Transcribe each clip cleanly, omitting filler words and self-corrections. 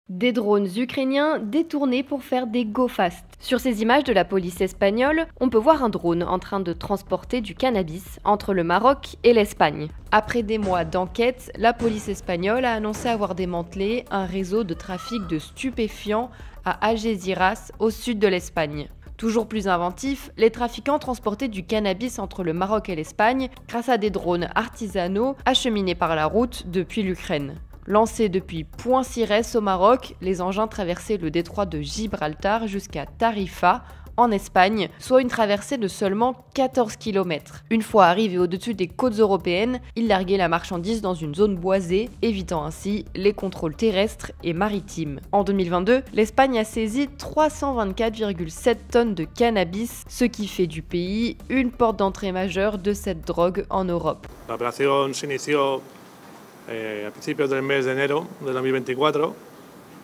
Des drones ukrainiens détournés pour faire des go fast. Sur ces images de la police espagnole, on peut voir un drone en train de transporter du cannabis entre le Maroc et l'Espagne. Après des mois d'enquête, la police espagnole a annoncé avoir démantelé un réseau de trafic de stupéfiants à Algeciras, au sud de l'Espagne. Toujours plus inventif, les trafiquants transportaient du cannabis entre le Maroc et l'Espagne grâce à des drones artisanaux acheminés par la route depuis l'Ukraine. Lancés depuis Pointe-Sirès au Maroc, les engins traversaient le détroit de Gibraltar jusqu'à Tarifa, en Espagne, soit une traversée de seulement 14 km. Une fois arrivés au-dessus des côtes européennes, ils larguaient la marchandise dans une zone boisée, évitant ainsi les contrôles terrestres et maritimes. En 2022, l'Espagne a saisi 324,7 tonnes de cannabis, ce qui fait du pays une porte d'entrée majeure de cette drogue en Europe. A principios del mes de enero de 2024.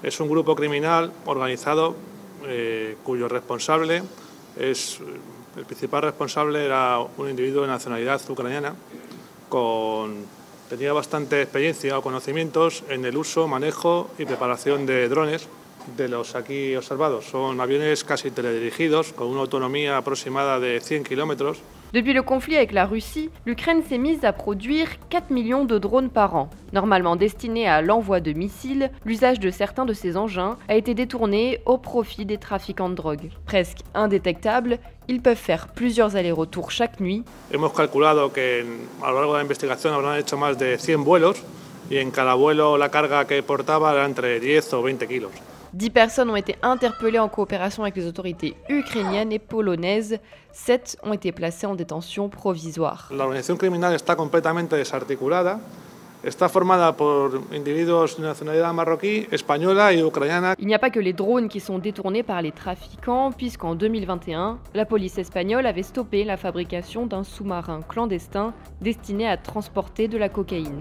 Es un grupo criminal organizado cuyo responsable el principal responsable era un individuo de nacionalidad ucraniana tenía bastante experiencia o conocimientos en el uso, manejo y preparación de drones de los aquí observados. Son aviones casi teledirigidos con una autonomía aproximada de 100 kilómetros. Depuis le conflit avec la Russie, l'Ukraine s'est mise à produire 4 millions de drones par an. Normalement destinés à l'envoi de missiles, l'usage de certains de ces engins a été détourné au profit des trafiquants de drogue. Presque indétectables, ils peuvent faire plusieurs allers-retours chaque nuit. Hemos calculado que a lo largo de la investigación habrán hecho más de 100 vuelos y en cada vuelo la carga que portaba era entre 10 o 20 kilos. 10 personnes ont été interpellées en coopération avec les autorités ukrainiennes et polonaises. 7 ont été placées en détention provisoire. La organización criminal está completamente desarticulada. Está formada por individuos de nacionalidad marroquí, española y ucraniana. Il n'y a pas que les drones qui sont détournés par les trafiquants, puisqu'en 2021, la police espagnole avait stoppé la fabrication d'un sous-marin clandestin destiné à transporter de la cocaïne.